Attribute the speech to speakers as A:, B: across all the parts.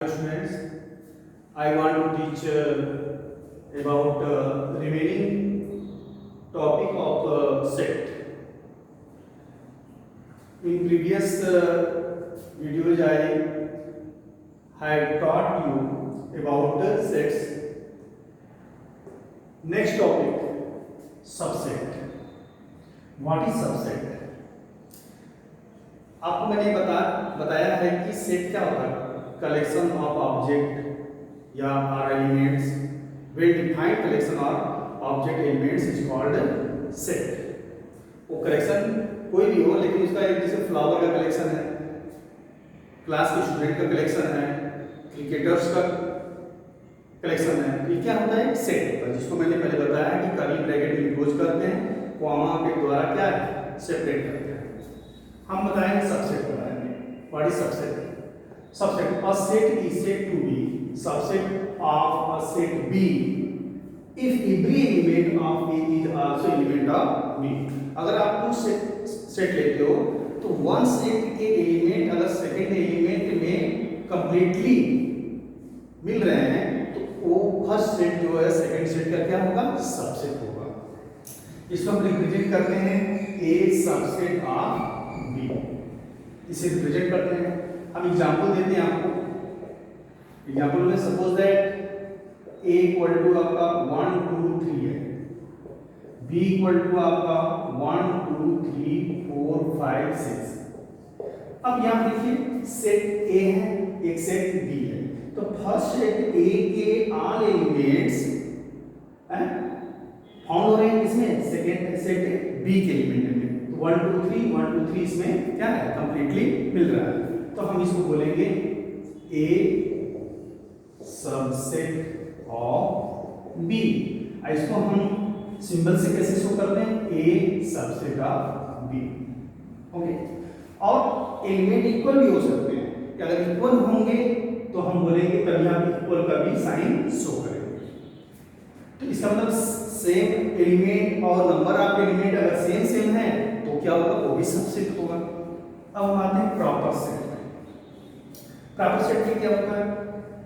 A: students. I want to teach about remaining topic of set. In previous videos, I had taught you about the sets. Next topic, subset. What is subset? आपको मैंने बताया है कि set क्या होता है, collection of object या or elements, well defined collection of object elements is called set. वो कलेक्शन कोई भी हो, लेकिन उसका एक जैसे फ्लावर का कलेक्शन है, क्लास के स्टूडेंट का कलेक्शन है, क्रिकेटर्स का कलेक्शन है, ये क्या होता है, सेट होता है, जिसको मैंने पहले बताया कि कर्ली ब्रैकेट में क्लोज करते हैं, कॉमा के द्वारा क्या है, सेपरेट करते हैं। हम बताएंगे सबसेट बताएंगे। What is subset? Subset, a set is said to be subset of a set B if every element of A is also element of B. अगर आप टू सेट लेते हो तो वन सेट के एलिमेंट अगर second element में completely मिल रहे हैं तो वो फर्स्ट सेट जो है सेकंड सेट का क्या होगा, सबसेट होगा। इसको हम रिप्रेजेंट करते हैं ए सबसेट ऑफ बी, इसे रिप्रेजेंट करते हैं। हम एग्जांपल देते हैं आपको। एग्जांपल में suppose that A equal to आपका 1 2 3 है, बी इक्वल टू आपका 1 2 3 4 5 6। अब यहां देखिए सेट ए है, एक सेट बी है, तो फर्स्ट सेट ए के ऑल एलिमेंट्स फाउंड हो रहे हैं इसमें, सेकंड सेट बी के एलिमेंट में 1 2 3 इसमें क्या है, कंप्लीटली मिल रहा है। तो हम इसको बोलेंगे ए सबसेट ऑफ बी। इसको हम सिंबल से कैसे शो करते हैं, A subset of B. Okay, और एलिमेंट इक्वल भी हो सकते हैं, कि अगर इक्वल होंगे तो हम बोलेंगे तभी आप इक्वल का भी साइन शो करेंगे। तो इसका मतलब सेम एलिमेंट और नंबर ऑफ एलिमेंट अगर सेम है तो क्या होगा, वो भी सबसेट होगा। अब हम आते हैं प्रॉपर सेट में। प्रॉपर सेट में क्या होता है,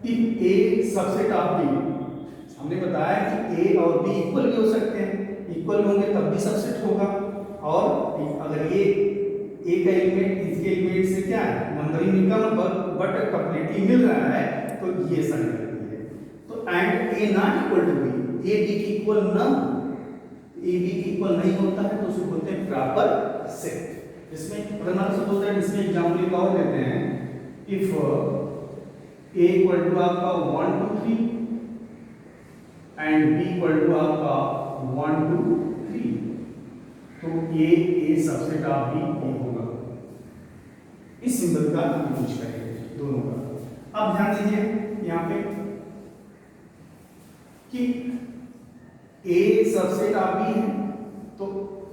A: if A subset of B, हमने बताया कि ए और बी इक्वल भी हो सकते हैं, इक्वल होंगे तब भी सबसेट होगा। और अगर ये ए का एलिमेंट इसके एलिमेंट से क्या है, नंबरिंग निकल बट कंप्लीटली मिल रहा है, तो ये साइन लगती है। तो and A not equal to B, A B की इक्वल न, ए बी की इक्वल नहीं होता है, तो उसे बोलते हैं प्रॉपर सेट। इसमें अगर मान सपोज दैट इसमें एग्जांपल एक और लेते हैं, इफ ए इक्वल टू आपका 1 2 3 एंड बी इक्वल टू आपका 1 2 3, तो ए सबसेट ऑफ बी होगा। इस सिंबल का यूज करेंगे दोनों का। अब ध्यान दीजिए यहाँ पे कि ए सबसेट ऑफ बी है, तो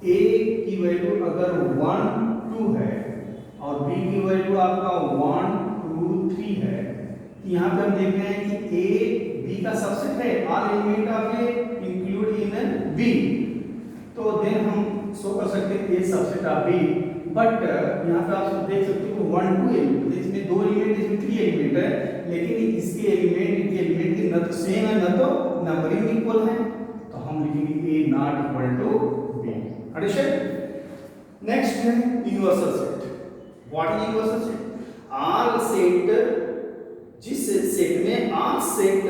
A: ए की वैल्यू अगर 1 2 है और बी की वैल्यू आपका 1 2 3 है, तो यहाँ पे हम देख रहे हैं कि ए बी का सबसेट है, all element of A include in B, तो देन हम शो कर सकते हैं A subset of B. But यहाँ पे आप देख सकते हो 1 2 एलिमेंट, इसमें 2 एलिमेंट, इसमें 3 एलिमेंट है, लेकिन इसके एलिमेंट इनके एलिमेंट की न तो सेम है न तो नंबरिंग इक्वल है, तो हम लिखेंगे A not equal to B. Understand? Next है universal set. What is universal set? All set, जिस सेट में ऑल सेट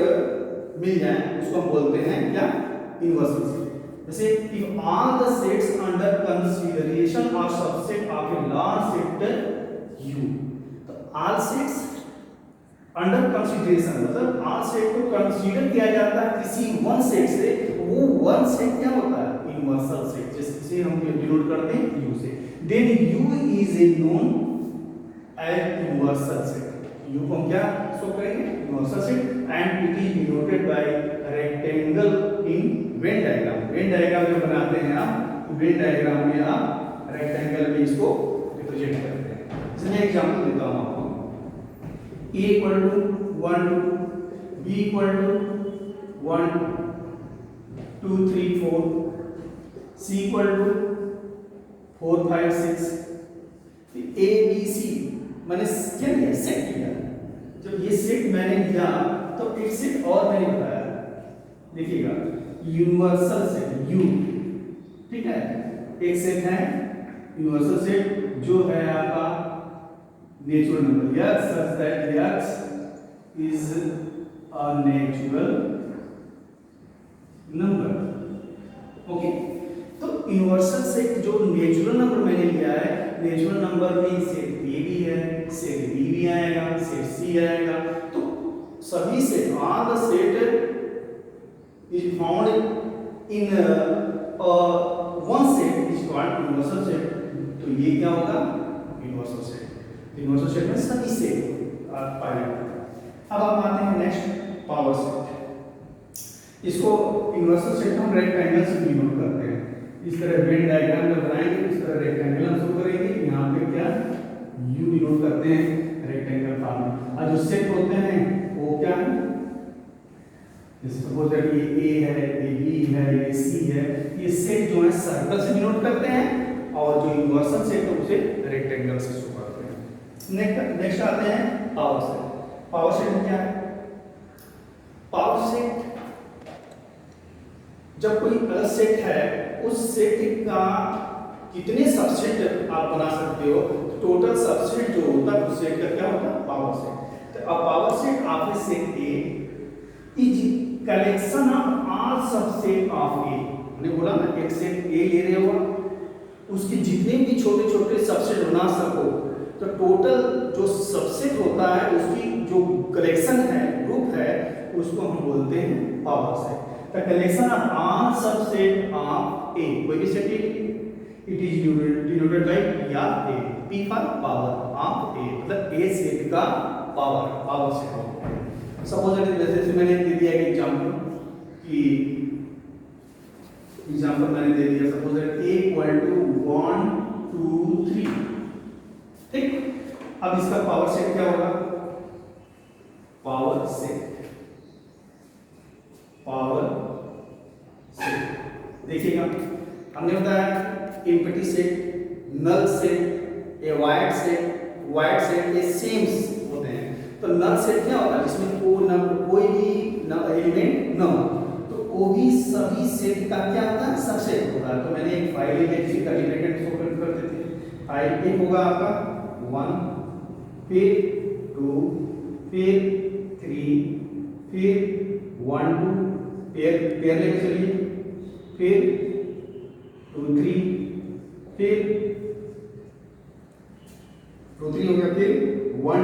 A: मिल जाए उसको हम बोलते हैं क्या, यूनिवर्सल सेट। जैसे if all the sets under consideration are subset of a large set U, तो all sets under consideration मतलब all set को कंसीडर किया जाता है किसी वन सेट से, वो वन सेट क्या होता है, यूनिवर्सल सेट, जिसे हम डिनोट करते हैं U से। then U is a known as universal set। U को हम क्या शो करेंगे, universal set, and it is denoted by rectangle in Venn diagram. Venn diagram जो बनाते हैं आप, वेन डायग्राम में आप रेक्टेंगल में इसको रिप्रेजेंट करते हैं। इसमें एग्जांपल देता हूं आपको। A equal to 1 2, B equal to 1 2 3 4, C equal to 4 5 6। A B C मैंने क्या लिया, सेट लिया, जब ये सेट मैंने लिया तो एक सेट और मैंने बताया, देखिएगा यूनिवर्सल सेट यू, ठीक है। एक सेट है यूनिवर्सल सेट जो है आपका natural number x such that x is a natural number, okay. तो यूनिवर्सल सेट जो नेचुरल नंबर मैंने लिया है, नेचुरल नंबर में सेट ए भी है, सेट बी भी आएगा, सेट सी आएगा, तो सभी set all the set is found in one set is called universal set. तो ये क्या होगा यूनिवर्सल सेट। यूनिवर्सल सेट में सभी सेट पाए जाते हैं। अब आप आते हैं नेक्स्ट पावर सेट। इसको यूनिवर्सल सेट हम रेक्टेंगल से डिनोट करते हैं। इस तरह वेन डायग्राम में बनाएंगे, इस तरह रेक्टेंगल हम शो करेंगे। यहाँ पे क्या यू डिनोट करते हैं रेक्टेंगल फॉर्म में। और जो सेट होते हैं वो क्या है, जैसे सपोज दैट ये ए है, ये बी है, ये सी है, ये सेट जो है सर्कल से डिनोट करते हैं और जो यूनिवर्सल सेट है उसे रेक्टेंगल से शो करते हैं। नेक्स्ट आते हैं पावर सेट। पावर सेट में क्या है, पावर सेट जब कोई अलग सेट है उस सेट का कितने सबसेट आप बना सकते हो, टोटल सबसेट जो होता है उस सेट का क्या होता है पावर सेट। तो अब power set of A set A is collection of all subset of A. हमने बोला ना एक सेट ए ले रहे हो, उसके जितने भी छोटे छोटे सबसेट बना सको, तो टोटल जो सबसेट होता है उसकी जो कलेक्शन है, ग्रुप है, उसको हम बोलते हैं power set. The collection of all subset of A, कोई भी set it is denoted by P of A, P for power of A, मतलब A सेट का पावर सेट होता है। सपोज जैसे मैंने दे दिया एक एग्जांपल कि मैंने दे दिया सपोज A इक्वल टू 1 2 3, ठीक। अब इसका पावर सेट क्या होगा, पावर सेट देखिएगा हमने बताया empty set, null set, a void set ये सेम होते हैं। तो नल सेट क्या होता है, जिसमें कोई भी एलिमेंट न हो, तो वो भी सभी सेट का क्या होता है सबसेट होता है। तो मैंने एक फाइल लिखी थी, कैलिब्रेटेड शो कर देते हैं। फाइल एक होगा आपका 1, फिर 2, फिर 3, फिर 1 2 पेयर लेके चलिए, फिर 2 3, फिर 2 3 हो गया, फिर 1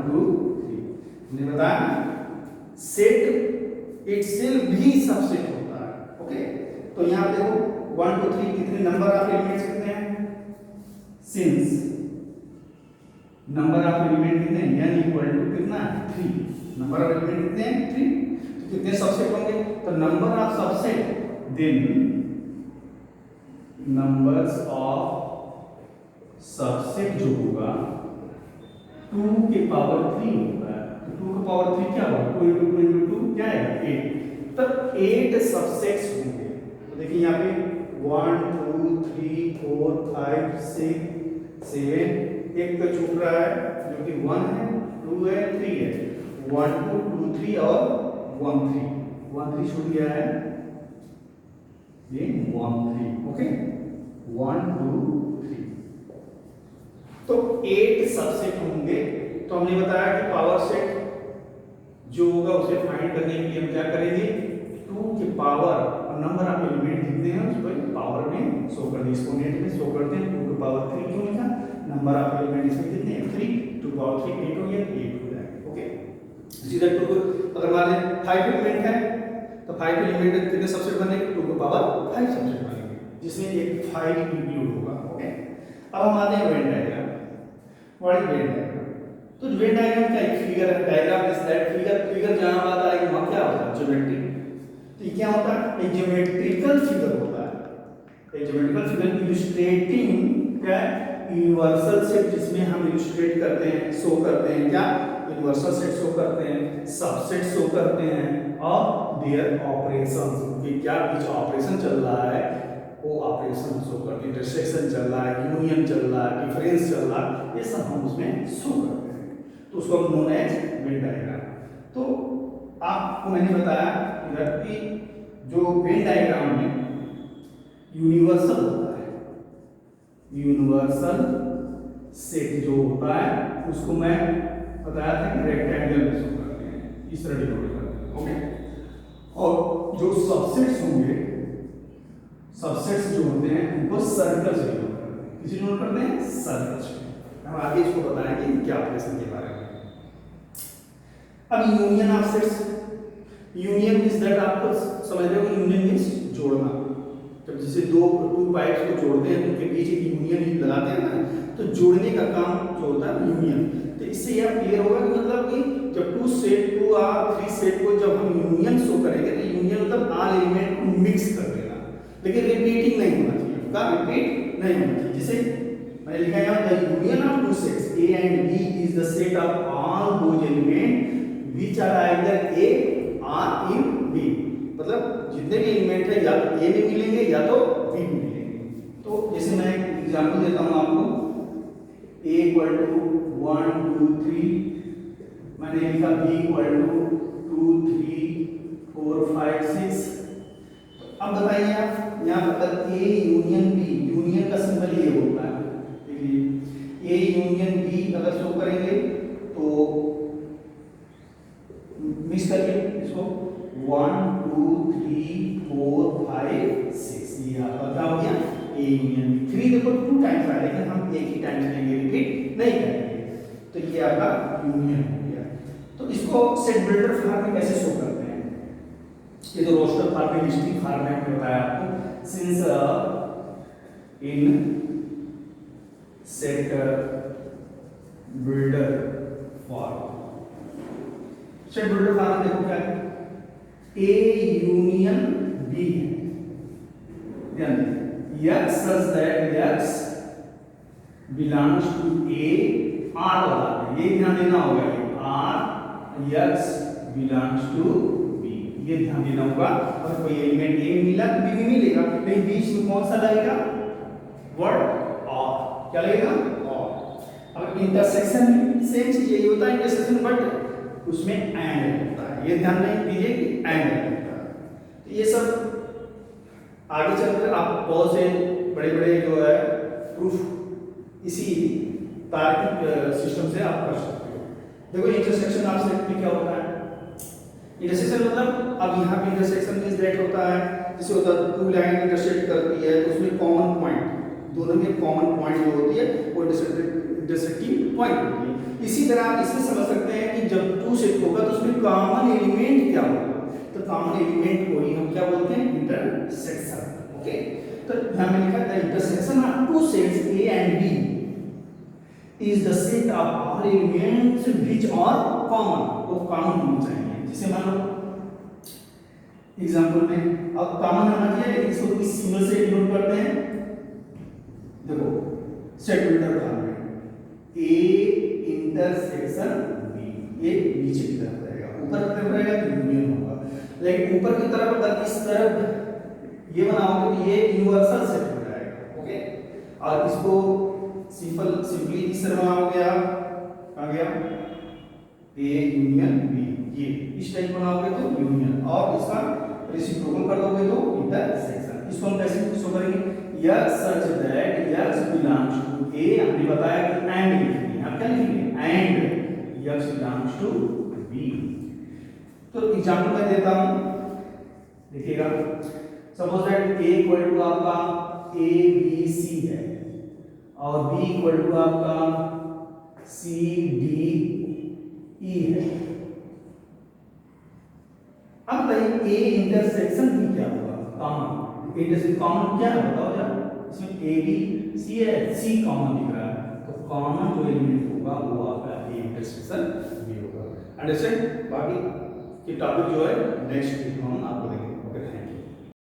A: 2 3। हमने बताया सेट इटसेल्फ भी सबसेट होता है, ओके। तो यहाँ देखो 1 2 3 कितने नंबर ऑफ एलिमेंट्स कितने हैं, सिंस नंबर ऑफ एलिमेंट कितने हैं, n इक्वल टू कितना है 3, नंबर ऑफ एलिमेंट कितने हैं 3, कितने सबसेट होंगे, तो number of subset then numbers of subset जो होगा 2 के पावर 3 होगा। तो 2 के पावर 3 क्या होगा, 2 into 2 into 2 क्या है 8, तब 8 सबसेट्स होंगे। तो देखिए यहाँ पे 1 2 3 4 5 6 7, एक तो छूट रहा है जो कि 1 है, 2 है, 3 है, 1 2 2 3 और 1 3 छूट गया है, ये 1 3, ओके 1 2 3। तो 8 सबसेट होंगे। तो हमने बताया कि पावर सेट जो होगा उसे फाइंड करने के लिए हम क्या करेंगे, 2 के पावर और नंबर ऑफ एलिमेंट जितने हैं उसको पावर में शो कर दें, एक्सपोनेंट में शो करते हैं। 2 के पावर 3 क्यों लिखा, नंबर ऑफ एलिमेंट इसमें कितने हैं 3, 2 के पावर 3 8 हो गया, 8 हो जाएगा, ओके। इसी तरह 2 अगर मान लें 5 एलिमेंट है तो 5 एलिमेंट कितने सबसेट बनेंगे, 2 के पावर 5 सबसेट बनेंगे, जिसमें एक 5 इंक्लूड होगा, ओके। अब हम आते हैं Venn diagram. What is Venn diagram, तो वेन डायग्राम क्या एक फिगर है, डायग्राम इज दैट फिगर जहां बात आएगी वहां क्या होता है ज्योमेट्री। तो क्या होता है, एक ज्योमेट्रिकल फिगर होता है, एक ज्योमेट्रिकल फिगर इलस्ट्रेटिंग क्या यूनिवर्सल सेट, जिसमें हम इलस्ट्रेट करते हैं, शो करते हैं क्या यूनिवर्सल सेट शो करते हैं, सबसेट शो करते हैं और देयर ऑपरेशंस कि क्या कुछ ऑपरेशन चल रहा है वो ऑपरेशन शो करते हैं, इंटरसेक्शन चल रहा है, यूनियन चल रहा है, डिफरेंस चल रहा है, ये सब हम उसमें शो करते हैं। तो उसको हम नोन एज वेन डायग्राम। तो आपको मैंने बताया इधर कि जो वेन डायग्राम में यूनिवर्सल होता है, यूनिवर्सल सेट जो होता है उसको मैं बताया था कि रेक्टेंगल में शो करते हैं, इस तरह डिनोट करते हैं। ओके, और जो सबसेट्स होंगे, सबसेट्स जो होते हैं उनको सर्कल से डिनोट करते हैं। किसी डिनोट करते हैं? सर्कल से। हम आगे इसको बताएंगे क्या ऑपरेशन के बारे में। अब union of sets, union is that, आपको समझ रहे हो यूनियन मींस जोड़ना। जब जैसे टू पाइप्स को जोड़ते हैं उनके बीच एक यूनियन लगाते हैं ना, तो जोड़ने का काम जो होता है यूनियन। तो इससे यह क्लियर होगा कि मतलब कि जब टू और थ्री सेट को जब हम यूनियन शो करेंगे तो यूनियन मतलब ऑल एलिमेंट को मिक्स कर देना, लेकिन रिपीटिंग नहीं होना चाहिए, उनका रिपीट नहीं होना चाहिए। जैसे मैंने लिखा है the union of two sets A and B is the set of all those element which are either A or in B, मतलब जितने भी एलिमेंट है या तो A में मिलेंगे या तो B में मिलेंगे। तो जैसे मैं एग्जांपल देता हूं आपको, A इक्वल टू 1 2 3, मैंने लिखा B इक्वल टू 2 3 4 5 6। अब बताइए आप यहाँ पर A यूनियन B, यूनियन का सिंबल ये होता है, देखिए A यूनियन B अगर शो करेंगे तो मिक्स करिए इसको 1 2 3 4 5 6, ये आपका क्या हो गया A यूनियन B। 3 देखो 2 टाइम्स आया, लेकिन हम एक ही टाइम लेंगे, रिपीट नहीं करेंगे, तो ये आपका यूनियन हो गया। तो इसको सेट बिल्डर फॉर्म में कैसे शो करते हैं? ये तो रोस्टर फॉर्म में, लिस्टिंग फॉर्म में मैंने बताया आपको। Since in set builder form, set builder form देखो क्या है, A यूनियन B है, ध्यान दीजिए, X such that X belongs to A, R वाला है, ये ध्यान देना होगा, R X belongs to B, ये ध्यान देना होगा। और कोई एलिमेंट A में मिला तो B में मिलेगा, लेकिन बीच में कौन सा लगेगा? वर्ड और, क्या लगेगा? और। अब इंटरसेक्शन में सेम चीज यही होता है, इंटरसेक्शन बट उसमें एंड होता है, ये ध्यान नहीं दीजिए कि एंड होता है। तो ये सब आगे चलकर आप बहुत से बड़े-बड़े जो है प्रूफ इसी तार्किक सिस्टम से आप कर सकते हो। देखो इंटरसेक्शन ऑफ सेट में क्या होता है? इंटरसेक्शन मतलब अब यहाँ पे इंटरसेक्शन मींस दैट होता है, जैसे होता है टू लाइन इंटरसेक्ट करती है तो उसमें कॉमन पॉइंट, दोनों में कॉमन पॉइंट जो होती है वो इंटरसेक्टिंग पॉइंट होती है। इसी तरह आप इसमें समझ सकते हैं कि जब टू सेट होगा तो उसमें कॉमन एलिमेंट क्या होगा, तो कॉमन एलिमेंट को ही हम क्या बोलते हैं? इंटरसेक्शन। ओके, तो यहां में लिखा है the intersection of two sets A and B is the set of all elements which are common, वो कॉमन होना चाहिए। जैसे मान लो एग्जांपल में अब कॉमन होना चाहिए, लेकिन इसको किस सिंबल से डिनोट करते हैं? देखो सेट बिल्डर फॉर्म में A इंटरसेक्शन B, ये नीचे की तरफ रहेगा, ऊपर की तरफ रहेगा तो यूनियन होगा। लेकिन ऊपर की तरफ अगर इस तरफ ये बनाओगे तो ये यूनिवर्सल सेट हो जाएगा। ओके, और इसको सिंपली इस तरह बनाओगे आप, आ गया A यूनियन B, ये इस टाइप बनाओगे तो यूनियन, और इसका रेसिप्रोकल कर दोगे तो इंटरसेक्शन। इसको हम कैसे शो करेंगे? X such that X belongs to A, हमने बताया कि एंड लिखेंगे, हम क्या लिखेंगे? And X belongs to B। तो एग्जांपल मैं देता हूं, देखिएगा, suppose that A equal to आपका A B C है और B इक्वल टू आपका C D E है। अब बताइए A इंटरसेक्शन भी क्या होगा? कॉमन, इंटरसेक्शन कॉमन क्या है बताओ यार? इसमें A B C है, C कॉमन दिख रहा है, तो कॉमन जो एलिमेंट होगा वो आपका A इंटरसेक्शन B होगा। अंडरस्टैंड? बाकी ये टॉपिक जो है नेक्स्ट वीक में हम आपको देंगे। Okay, thank you.